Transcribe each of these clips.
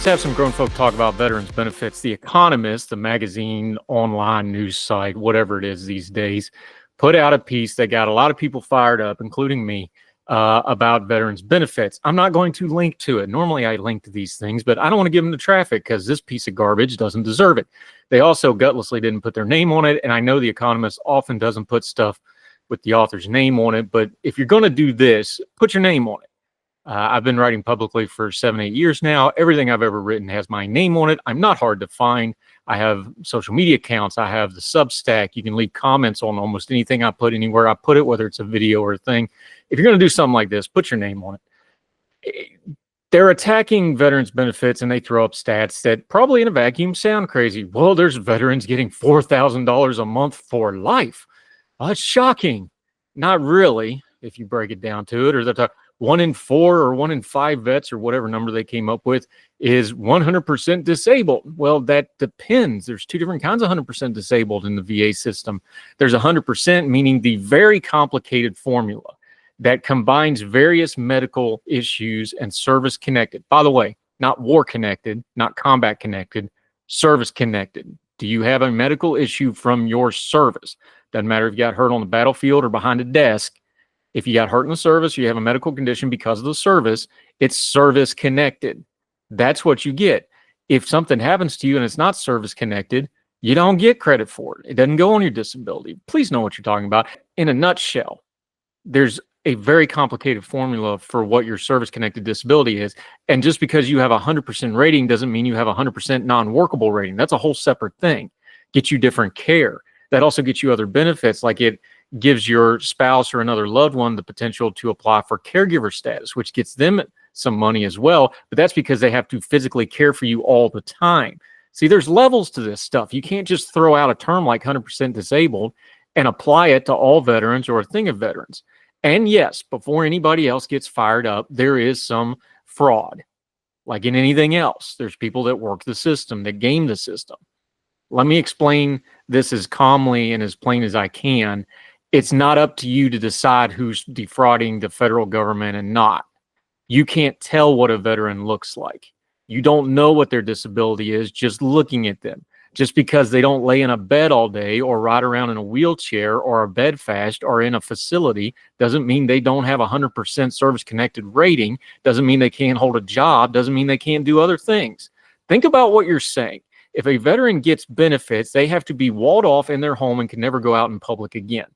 Let's have some grown folk talk about veterans benefits. The Economist, the magazine, online news site, whatever it is these days, put out a piece that got a lot of people fired up, including me, about veterans benefits. I'm not going to link to it. Normally I link to these things, but I don't want to give them the traffic because this piece of garbage doesn't deserve it. They also gutlessly didn't put their name on it, and I know the Economist often doesn't put stuff with the author's name on it, but if you're going to do this, put your name on it. I've been writing publicly for 7-8 years now. Everything I've ever written has my name on it. I'm not hard to find. I have social media accounts. I have the Substack. You can leave comments on almost anything I put anywhere I put it, whether it's a video or a thing. If you're going to do something like this, put your name on it. They're attacking veterans benefits, and they throw up stats that probably in a vacuum sound crazy. Well, there's veterans getting $4,000 a month for life. That's shocking. Not really, if you break it down to it. Or they're talking 1 in 4 or 1 in 5 vets or whatever number they came up with is 100% disabled. Well, that depends. There's two different kinds of 100% disabled in the VA system. There's 100%, meaning the very complicated formula that combines various medical issues and service connected. By the way, not war connected, not combat connected, service connected. Do you have a medical issue from your service? Doesn't matter if you got hurt on the battlefield or behind a desk. If you got hurt in the service, you have a medical condition because of the service, it's service connected. That's what you get. If something happens to you and it's not service connected, you don't get credit for it. It doesn't go on your disability. Please know what you're talking about. In a nutshell, there's a very complicated formula for what your service connected disability is. And just because you have a 100% rating doesn't mean you have a 100% non-workable rating. That's a whole separate thing. Get you different care. That also gets you other benefits, like it gives your spouse or another loved one the potential to apply for caregiver status, which gets them some money as well. But that's because they have to physically care for you all the time. See, there's levels to this stuff. You can't just throw out a term like 100% disabled and apply it to all veterans or a thing of veterans. And yes, before anybody else gets fired up, there is some fraud. Like in anything else, there's people that work the system, that game the system. Let me explain this as calmly and as plain as I can. It's not up to you to decide who's defrauding the federal government and not. You can't tell what a veteran looks like. You don't know what their disability is just looking at them. Just because they don't lay in a bed all day or ride around in a wheelchair or a bed fast or in a facility doesn't mean they don't have a 100% service-connected rating, doesn't mean they can't hold a job, doesn't mean they can't do other things. Think about what you're saying. If a veteran gets benefits, they have to be walled off in their home and can never go out in public again.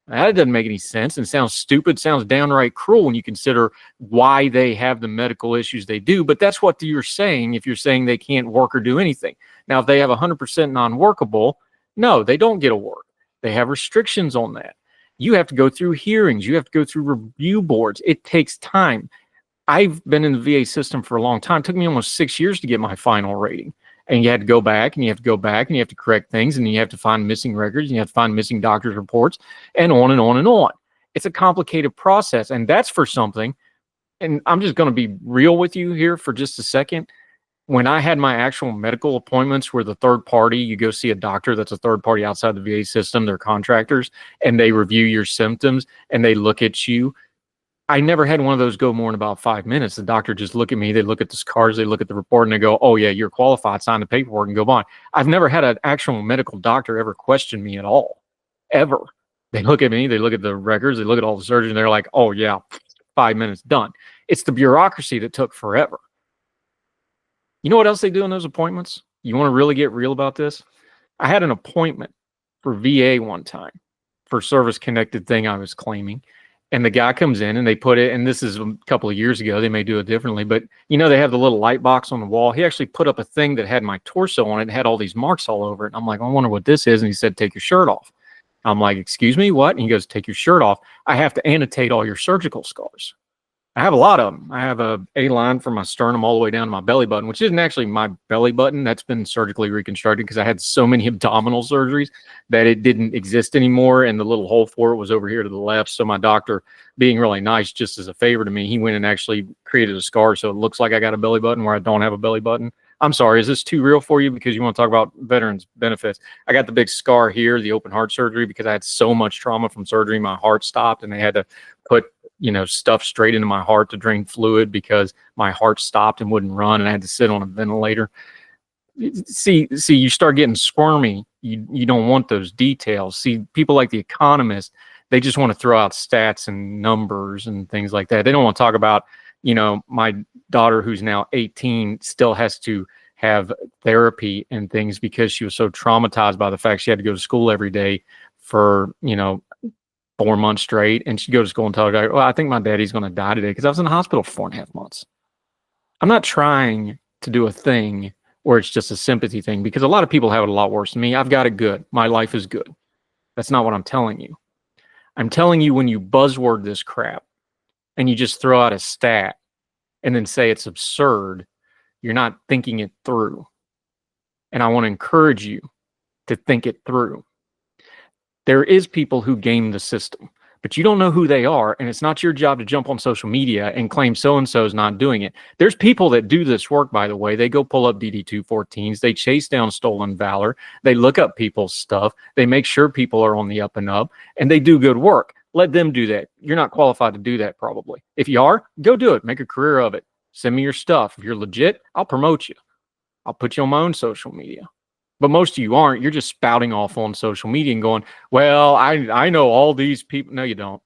That doesn't make any sense and sounds stupid, sounds downright cruel when you consider why they have the medical issues they do. But that's what you're saying if you're saying they can't work or do anything. Now, if they have 100% non-workable, no, they don't get a work. They have restrictions on that. You have to go through hearings. You have to go through review boards. It takes time. I've been in the VA system for a long time. It took me almost 6 years to get my final rating. And you had to go back and you have to go back and you have to correct things and you have to find missing records and you have to find missing doctor's reports and on and on and on. It's a complicated process, and that's for something. And I'm just going to be real with you here for just a second. When I had my actual medical appointments where the third party, you go see a doctor that's a third party outside the VA system, they're contractors, and they review your symptoms and they look at you. I never had one of those go more than about 5 minutes. The doctor just look at me, they look at the scars, they look at the report, and they go, oh yeah, you're qualified, sign the paperwork and go on. I've never had an actual medical doctor ever question me at all, ever. They look at me, they look at the records, they look at all the surgery, and they're like, oh yeah, 5 minutes, done. It's the bureaucracy that took forever. You know what else they do in those appointments? You want to really get real about this? I had an appointment for VA one time for service-connected thing I was claiming. And the guy comes in and they put it, and this is a couple of years ago, they may do it differently, but you know, they have the little light box on the wall. He actually put up a thing that had my torso on it and had all these marks all over it. And I'm like, I wonder what this is. And he said, take your shirt off. I'm like, excuse me, what? And he goes, take your shirt off. I have to annotate all your surgical scars. I have a lot of them. I have a line from my sternum all the way down to my belly button, which isn't actually my belly button. That's been surgically reconstructed because I had so many abdominal surgeries that it didn't exist anymore. And the little hole for it was over here to the left. So my doctor, being really nice, just as a favor to me, he went and actually created a scar so it looks like I got a belly button where I don't have a belly button. I'm sorry, is this too real for you because you want to talk about veterans benefits? I got the big scar here, the open heart surgery, because I had so much trauma from surgery. My heart stopped and they had to put stuff straight into my heart to drain fluid because my heart stopped and wouldn't run and I had to sit on a ventilator. See, you start getting squirmy. You don't want those details. See, people like The Economist, they just want to throw out stats and numbers and things like that. They don't want to talk about, my daughter who's now 18 still has to have therapy and things because she was so traumatized by the fact she had to go to school every day for, 4 months straight. And she'd go to school and tell her, well, I think my daddy's going to die today because I was in the hospital for 4.5 months. I'm not trying to do a thing where it's just a sympathy thing because a lot of people have it a lot worse than me. I've got it good. My life is good. That's not what I'm telling you. I'm telling you, when you buzzword this crap and you just throw out a stat and then say it's absurd, you're not thinking it through. And I want to encourage you to think it through. There is people who game the system, but you don't know who they are, and it's not your job to jump on social media and claim so-and-so is not doing it. There's people that do this work, by the way. They go pull up DD-214s. They chase down stolen valor. They look up people's stuff. They make sure people are on the up and up, and they do good work. Let them do that. You're not qualified to do that, probably. If you are, go do it. Make a career of it. Send me your stuff. If you're legit, I'll promote you. I'll put you on my own social media. But most of you aren't. You're just spouting off on social media and going, well, I know all these people. No, you don't.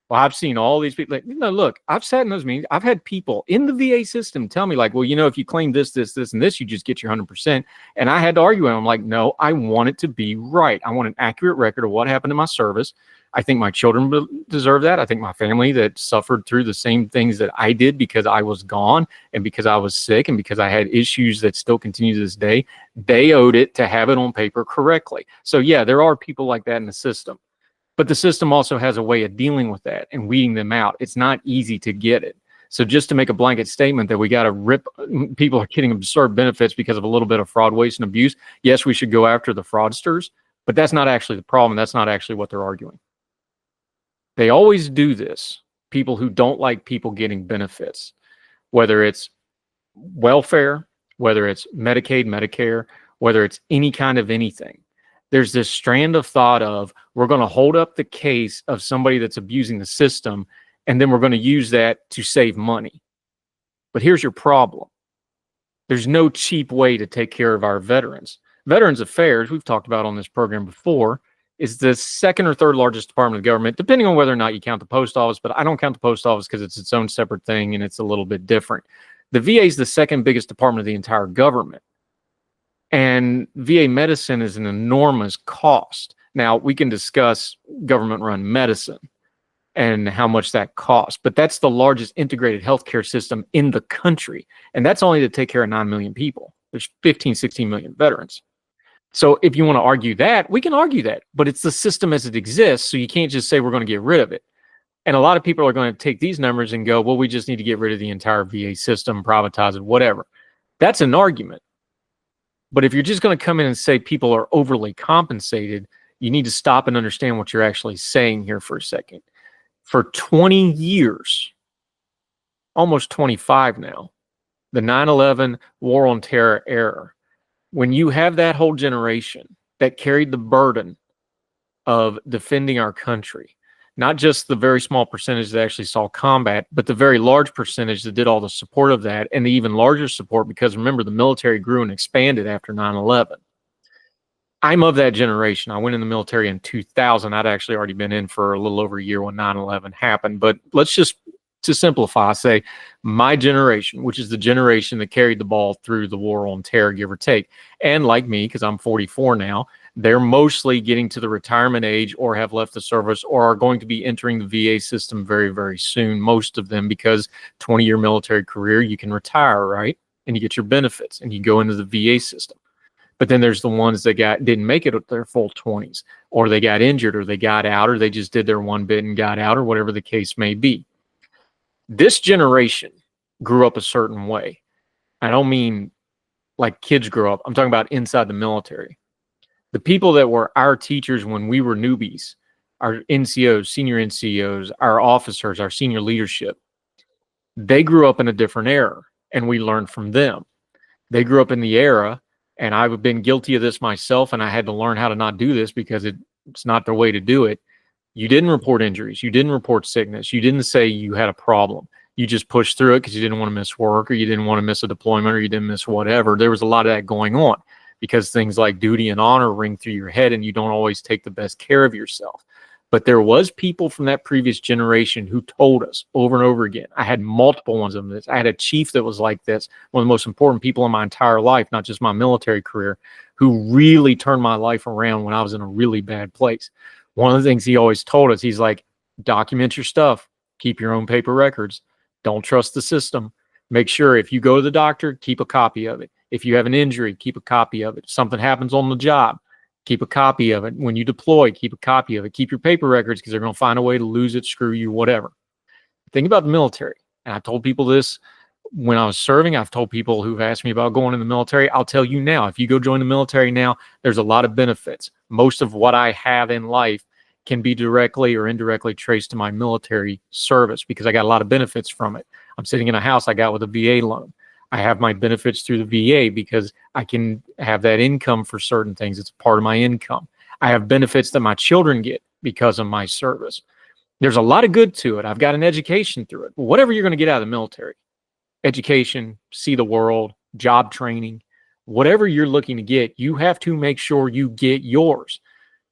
Well, I've seen all these people. Look, I've sat in those meetings. I've had people in the VA system tell me like, well, if you claim this, this, this, and this, you just get your 100%. And I had to argue with them. I'm like, no, I want it to be right. I want an accurate record of what happened in my service. I think my children deserve that. I think my family that suffered through the same things that I did because I was gone and because I was sick and because I had issues that still continue to this day, they owed it to have it on paper correctly. So yeah, there are people like that in the system, but the system also has a way of dealing with that and weeding them out. It's not easy to get it. So just to make a blanket statement that we got to rip, people are getting absurd benefits because of a little bit of fraud, waste, and abuse. Yes, we should go after the fraudsters, but that's not actually the problem. That's not actually what they're arguing. They always do this, people who don't like people getting benefits, whether it's welfare, whether it's Medicaid, Medicare, whether it's any kind of anything. There's this strand of thought of, we're going to hold up the case of somebody that's abusing the system, and then we're going to use that to save money. But here's your problem. There's no cheap way to take care of our veterans. Veterans Affairs, we've talked about on this program before, is the second or third largest department of government, depending on whether or not you count the post office, but I don't count the post office because it's its own separate thing and it's a little bit different. The VA is the second biggest department of the entire government. And VA medicine is an enormous cost. Now, we can discuss government-run medicine and how much that costs, but that's the largest integrated healthcare system in the country. And that's only to take care of 9 million people. There's 15, 16 million veterans. So if you want to argue that, we can argue that, but it's the system as it exists. So you can't just say we're going to get rid of it. And a lot of people are going to take these numbers and go, well, we just need to get rid of the entire VA system, privatize it, whatever. That's an argument. But if you're just going to come in and say people are overly compensated, you need to stop and understand what you're actually saying here for a second. For 20 years, almost 25 now, the 9/11 War on Terror era, when you have that whole generation that carried the burden of defending our country, not just the very small percentage that actually saw combat, but the very large percentage that did all the support of that, and the even larger support, because remember, the military grew and expanded after 9/11. I'm of that generation. I went in the military in 2000. I'd actually already been in for a little over a year when 9/11 happened. But let's just, to simplify, say my generation, which is the generation that carried the ball through the war on terror, give or take. And like me, because I'm 44 now, they're mostly getting to the retirement age or have left the service or are going to be entering the VA system very, very soon. Most of them, because 20-year military career, you can retire, right? And you get your benefits and you go into the VA system. But then there's the ones that didn't make it at their full 20s, or they got injured, or they got out, or they just did their one bit and got out, or whatever the case may be. This generation grew up a certain way. I don't mean like kids grow up. I'm talking about inside the military. The people that were our teachers when we were newbies, our NCOs, senior NCOs, our officers, our senior leadership, they grew up in a different era, and we learned from them. They grew up in the era, and I've been guilty of this myself, and I had to learn how to not do this because it's not the way to do it. You didn't report injuries. You didn't report sickness. You didn't say you had a problem. You just pushed through it because you didn't want to miss work, or you didn't want to miss a deployment, or you didn't miss whatever. There was a lot of that going on because things like duty and honor ring through your head, and you don't always take the best care of yourself. But there was people from that previous generation who told us over and over again. I had multiple ones of this. I had a chief that was like this, one of the most important people in my entire life, not just my military career, who really turned my life around when I was in a really bad place. One of the things he always told us, he's like, document your stuff, keep your own paper records. Don't trust the system. Make sure if you go to the doctor, keep a copy of it. If you have an injury, keep a copy of it. If something happens on the job, keep a copy of it. When you deploy, keep a copy of it. Keep your paper records because they're going to find a way to lose it, screw you, whatever. Think about the military. And I told people this when I was serving. I've told people who've asked me about going in the military. I'll tell you now, if you go join the military now, there's a lot of benefits. Most of what I have in life can be directly or indirectly traced to my military service because I got a lot of benefits from it. I'm sitting in a house I got with a VA loan. I have my benefits through the VA because I can have that income for certain things. It's part of my income. I have benefits that my children get because of my service. There's a lot of good to it. I've got an education through it. Whatever you're going to get out of the military, education, see the world, job training, whatever you're looking to get, you have to make sure you get yours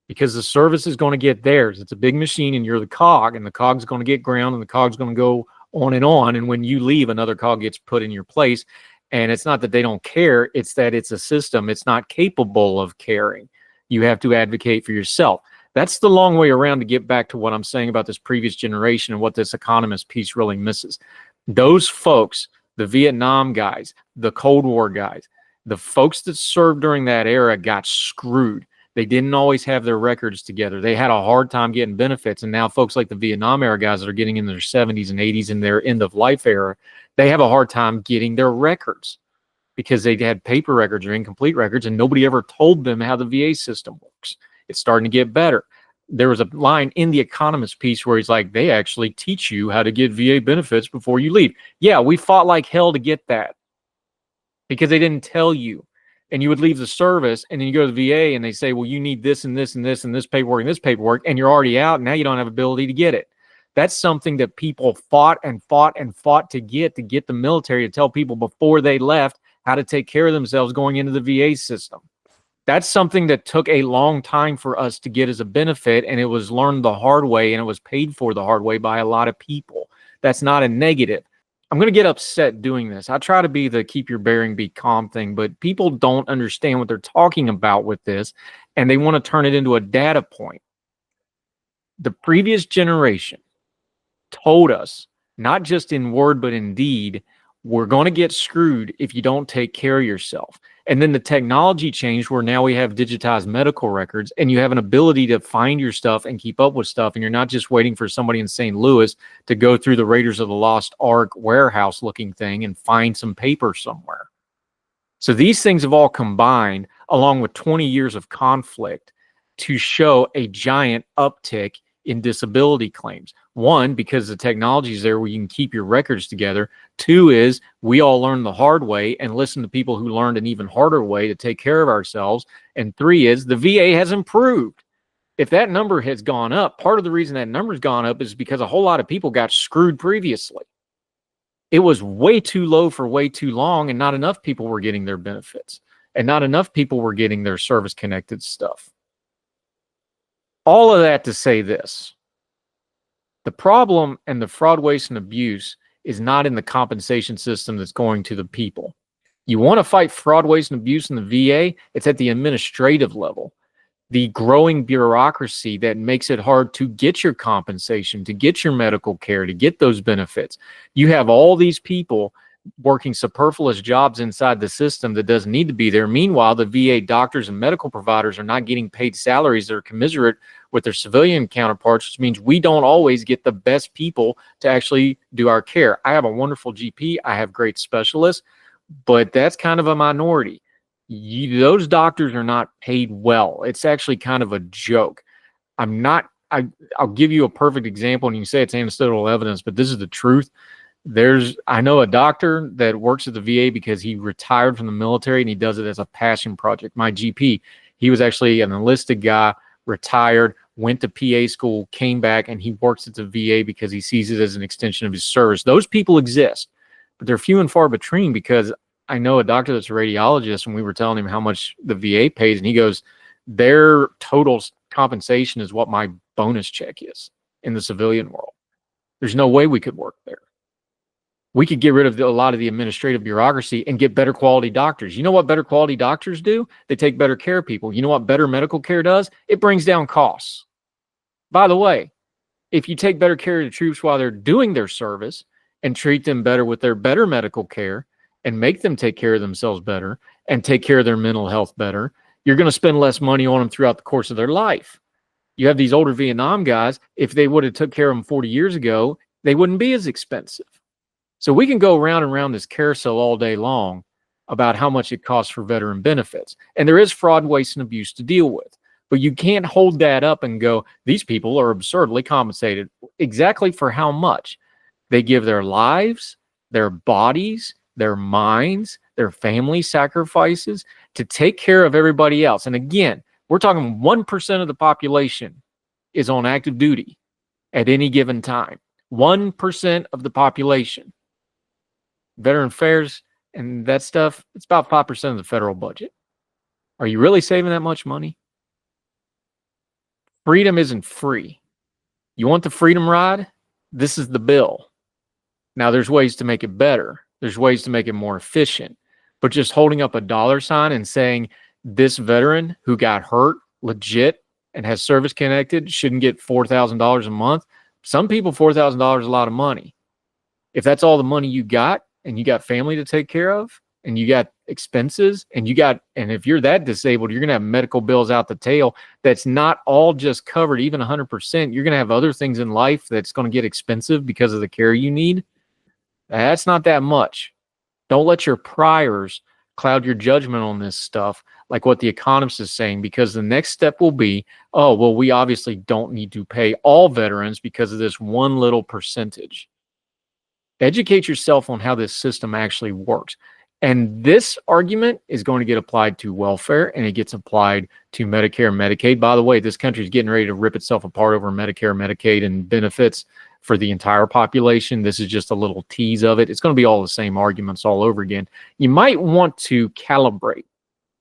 because the service is going to get theirs. It's a big machine and you're the cog, and the cog's going to get ground and the cog's going to go on. And when you leave, another cog gets put in your place. And it's not that they don't care. It's that it's a system. It's not capable of caring. You have to advocate for yourself. That's the long way around to get back to what I'm saying about this previous generation and what this Economist piece really misses. Those folks, the Vietnam guys, the Cold War guys, the folks that served during that era got screwed. They didn't always have their records together. They had a hard time getting benefits. And now folks like the Vietnam era guys that are getting in their 70s and 80s in their end of life era, they have a hard time getting their records because they had paper records or incomplete records, and nobody ever told them how the VA system works. It's starting to get better. There was a line in the Economist piece where he's like, they actually teach you how to get VA benefits before you leave. Yeah, we fought like hell to get that because they didn't tell you. And you would leave the service and then you go to the VA and they say, well, you need this and this and this and this paperwork and this paperwork, and you're already out. And now you don't have ability to get it. That's something that people fought and fought and fought to get the military to tell people before they left how to take care of themselves going into the VA system. That's something that took a long time for us to get as a benefit, and it was learned the hard way, and it was paid for the hard way by a lot of people. That's not a negative. I'm going to get upset doing this. I try to be the keep your bearing, be calm thing, but people don't understand what they're talking about with this, and they want to turn it into a data point. The previous generation told us, not just in word, but in deed, we're going to get screwed if you don't take care of yourself. And then the technology changed where now we have digitized medical records and you have an ability to find your stuff and keep up with stuff. And you're not just waiting for somebody in St. Louis to go through the Raiders of the Lost Ark warehouse looking thing and find some paper somewhere. So these things have all combined along with 20 years of conflict to show a giant uptick in disability claims. One, because the technology is there where you can keep your records together. Two is we all learned the hard way and listen to people who learned an even harder way to take care of ourselves. And three is the VA has improved. If that number has gone up, part of the reason that number's gone up is because a whole lot of people got screwed previously. It was way too low for way too long, and not enough people were getting their benefits, and not enough people were getting their service-connected stuff. All of that to say this. The problem and the fraud, waste, and abuse is not in the compensation system that's going to the people. You want to fight fraud, waste, and abuse in the VA, it's at the administrative level. The growing bureaucracy that makes it hard to get your compensation, to get your medical care, to get those benefits. You have all these people working superfluous jobs inside the system that doesn't need to be there. Meanwhile, the VA doctors and medical providers are not getting paid salaries that are commensurate with their civilian counterparts, which means we don't always get the best people to actually do our care. I have a wonderful GP. I have great specialists, but that's kind of a minority. Those doctors are not paid well. It's actually kind of a joke. I'll give you a perfect example, and you can say it's anecdotal evidence, but this is the truth. I know a doctor that works at the VA because he retired from the military and he does it as a passion project. My GP, he was actually an enlisted guy, retired, went to PA school, came back, and he works at the VA because he sees it as an extension of his service. Those people exist, but they're few and far between, because I know a doctor that's a radiologist, and we were telling him how much the VA pays, and he goes, their total compensation is what my bonus check is in the civilian world. There's no way we could work there. We could get rid of a lot of the administrative bureaucracy and get better quality doctors. You know what better quality doctors do? They take better care of people. You know what better medical care does? It brings down costs. By the way, if you take better care of the troops while they're doing their service and treat them better with their better medical care and make them take care of themselves better and take care of their mental health better, you're going to spend less money on them throughout the course of their life. You have these older Vietnam guys, if they would have took care of them 40 years ago, they wouldn't be as expensive. So we can go round and round this carousel all day long about how much it costs for veteran benefits. And there is fraud, waste, and abuse to deal with. But you can't hold that up and go, these people are absurdly compensated. Exactly for how much? They give their lives, their bodies, their minds, their family sacrifices to take care of everybody else. And again, we're talking 1% of the population is on active duty at any given time. 1% of the population. Veteran affairs and that stuff, it's about 5% of the federal budget. Are you really saving that much money? Freedom isn't free. You want the freedom ride? This is the bill. Now, there's ways to make it better. There's ways to make it more efficient. But just holding up a dollar sign and saying this veteran who got hurt legit and has service connected shouldn't get $4,000 a month. Some people, $4,000 is a lot of money. If that's all the money you got, and you got family to take care of, and you got expenses, and if you're that disabled, you're going to have medical bills out the tail. That's not all just covered, even 100%. You're going to have other things in life that's going to get expensive because of the care you need. That's not that much. Don't let your priors cloud your judgment on this stuff, like what the Economist is saying, because the next step will be, oh, well, we obviously don't need to pay all veterans because of this one little percentage. Educate yourself on how this system actually works. And this argument is going to get applied to welfare, and it gets applied to Medicare and Medicaid. By the way, this country is getting ready to rip itself apart over Medicare, Medicaid, and benefits for the entire population. This is just a little tease of it. It's going to be all the same arguments all over again. You might want to calibrate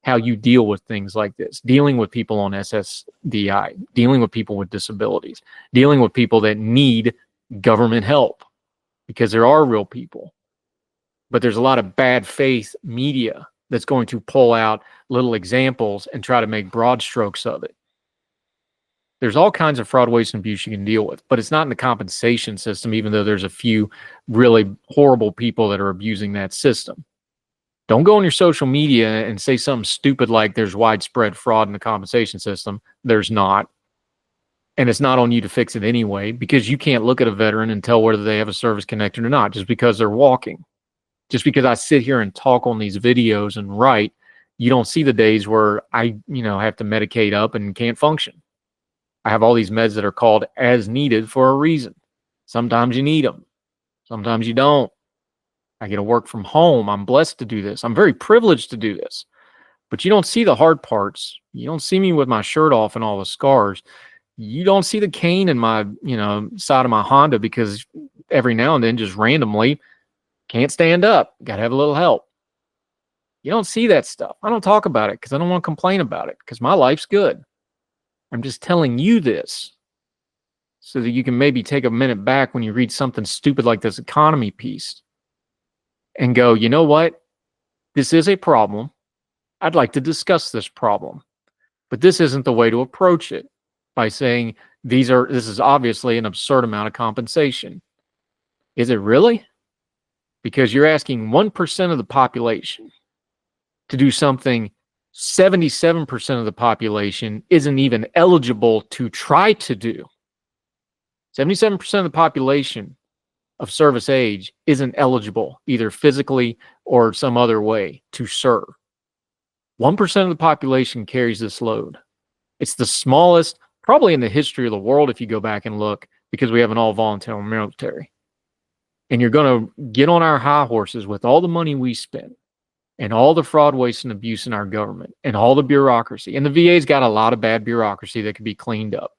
how you deal with things like this, dealing with people on SSDI, dealing with people with disabilities, dealing with people that need government help. Because there are real people, but there's a lot of bad faith media that's going to pull out little examples and try to make broad strokes of it. There's all kinds of fraud, waste, and abuse you can deal with, but it's not in the compensation system, even though there's a few really horrible people that are abusing that system. Don't go on your social media and say something stupid like there's widespread fraud in the compensation system. There's not. And it's not on you to fix it anyway, because you can't look at a veteran and tell whether they have a service connected or not just because they're walking. Just because I sit here and talk on these videos and write, you don't see the days where I, have to medicate up and can't function. I have all these meds that are called as needed for a reason. Sometimes you need them. Sometimes you don't. I get to work from home. I'm blessed to do this. I'm very privileged to do this. But you don't see the hard parts. You don't see me with my shirt off and all the scars. You don't see the cane in my, side of my Honda because every now and then, just randomly, can't stand up. Got to have a little help. You don't see that stuff. I don't talk about it because I don't want to complain about it because my life's good. I'm just telling you this so that you can maybe take a minute back when you read something stupid like this economy piece and go, you know what? This is a problem. I'd like to discuss this problem, but this isn't the way to approach it. By saying this is obviously an absurd amount of compensation. Is it really? Because you're asking 1% of the population to do something 77% of the population isn't even eligible to try to do. 77% of the population of service age isn't eligible, either physically or some other way, to serve. 1% of the population carries this load. It's the smallest probably in the history of the world if you go back and look, because we have an all-voluntary military. And you're going to get on our high horses with all the money we spend and all the fraud, waste, and abuse in our government and all the bureaucracy. And the VA's got a lot of bad bureaucracy that could be cleaned up.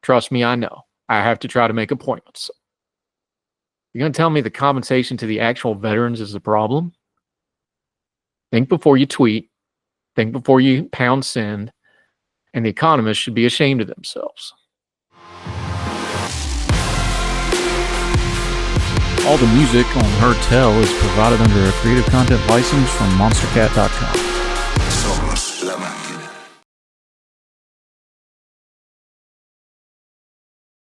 Trust me, I know. I have to try to make appointments. You're going to tell me the compensation to the actual veterans is the problem? Think before you tweet. Think before you pound send. And the Economist should be ashamed of themselves. All the music on Heard Tell is provided under a Creative Content license from monstercat.com. Somos la